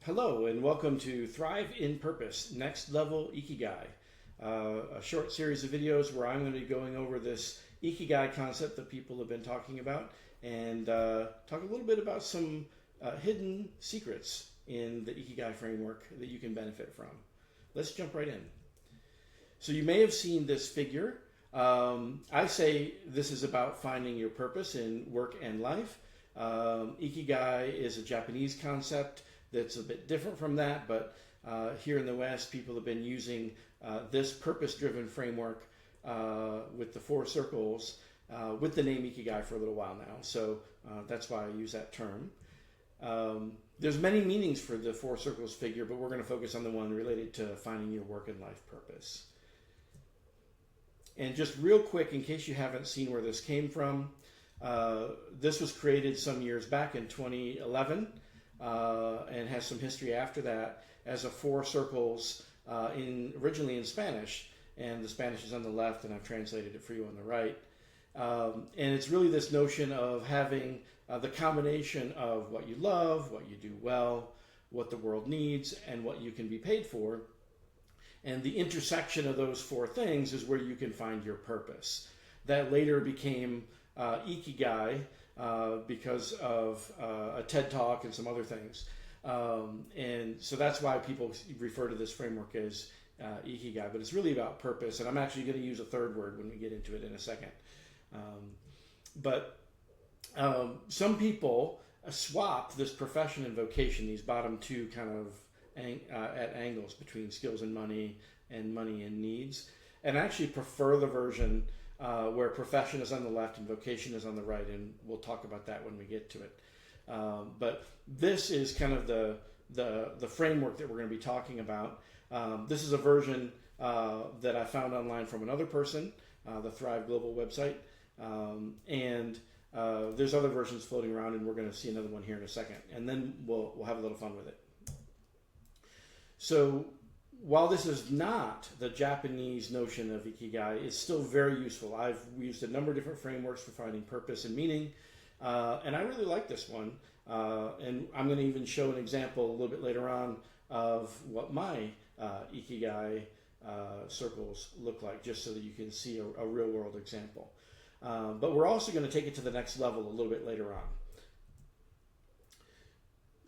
Hello and welcome to Thrive in Purpose, Next Level IKIGAI, a short series of videos where I'm going to be going over this IKIGAI concept that people have been talking about and talk a little bit about some hidden secrets in the IKIGAI framework that you can benefit from. Let's jump right in. So you may have seen this figure. I say this is about finding your purpose in work and life. Ikigai is a Japanese concept that's a bit different from that, but here in the West, people have been using this purpose-driven framework with the four circles with the name Ikigai for a little while now. So that's why I use that term. There's many meanings for the four circles figure, but we're going to focus on the one related to finding your work and life purpose. And just real quick, in case you haven't seen where this came from, this was created some years back in 2011 and has some history after that as a four circles originally in Spanish, and the Spanish is on the left and I've translated it for you on the right. And it's really this notion of having the combination of what you love, what you do well, what the world needs, and what you can be paid for. And the intersection of those four things is where you can find your purpose. That later became Ikigai because of a TED Talk and some other things. And so that's why people refer to this framework as Ikigai, but it's really about purpose. And I'm actually going to use a third word when we get into it in a second. But some people swap this profession and vocation, these bottom two kind of at angles between skills and money and needs, and actually prefer the version where profession is on the left and vocation is on the right, and we'll talk about that when we get to it. But this is kind of the framework that we're going to be talking about. This is a version that I found online from another person, the Thrive Global website, and there's other versions floating around, and we're going to see another one here in a second, and then we'll have a little fun with it. So while this is not the Japanese notion of Ikigai, it's still very useful. I've used a number of different frameworks for finding purpose and meaning, and I really like this one. And I'm going to even show an example a little bit later on of what my Ikigai circles look like, just so that you can see a real world example. But we're also going to take it to the next level a little bit later on.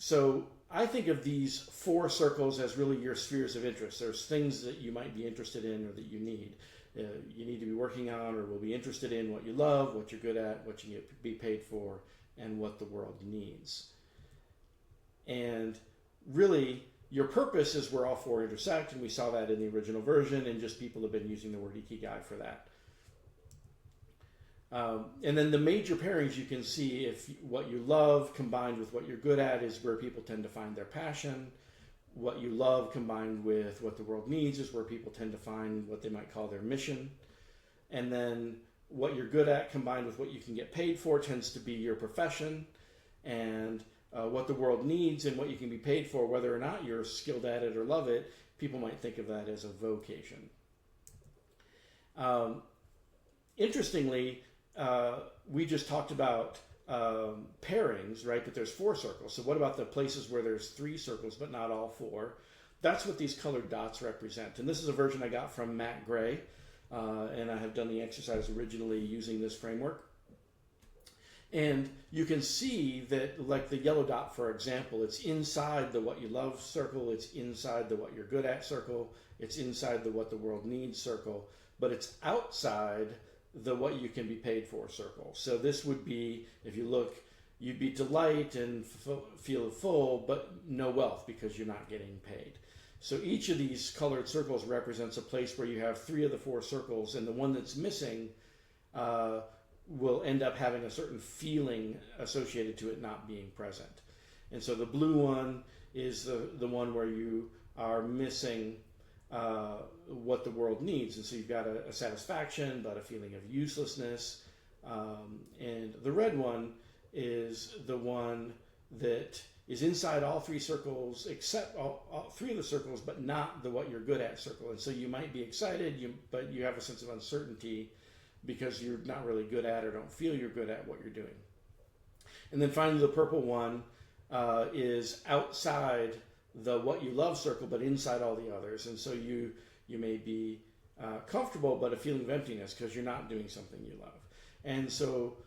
So I think of these four circles as really your spheres of interest. There's things that you might be interested in or that you need. You need to be working on or will be interested in what you love, what you're good at, what you get be paid for, and what the world needs. And really, your purpose is where all four intersect, and we saw that in the original version, and just people have been using the word Ikigai for that. And then the major pairings you can see, if what you love combined with what you're good at is where people tend to find their passion. What you love combined with what the world needs is where people tend to find what they might call their mission. And then what you're good at combined with what you can get paid for tends to be your profession. And what the world needs and what you can be paid for, whether or not you're skilled at it or love it, people might think of that as a vocation. Interestingly, we just talked about pairings, right? But there's four circles. So what about the places where there's three circles, but not all four? That's what these colored dots represent. And this is a version I got from Matt Gray. And I have done the exercise originally using this framework. And you can see that, like the yellow dot, for example, it's inside the what you love circle. It's inside the what you're good at circle. It's inside the what the world needs circle. But it's outside the what you can be paid for circle. So this would be, if you look, you'd be delight and feel full, but no wealth because you're not getting paid. So each of these colored circles represents a place where you have three of the four circles, and the one that's missing will end up having a certain feeling associated to it not being present. And so the blue one is the one where you are missing what the world needs, and so you've got a satisfaction but a feeling of uselessness, and the red one is the one that is inside all three circles except all three of the circles, but not the what you're good at circle. And so you might be excited, but you have a sense of uncertainty because you're not really good at or don't feel you're good at what you're doing. And then finally, the purple one is outside the what you love circle, but inside all the others. And so you may be comfortable, but a feeling of emptiness because you're not doing something you love. And so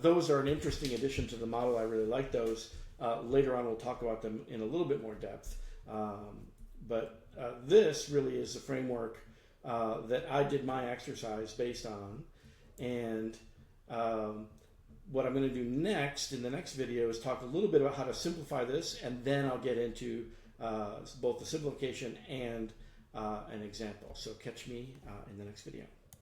those are an interesting addition to the model. I really like those. Later on, we'll talk about them in a little bit more depth. But this really is the framework that I did my exercise based on. And what I'm going to do next in the next video is talk a little bit about how to simplify this, and then I'll get into both the simplification and an example. So catch me in the next video.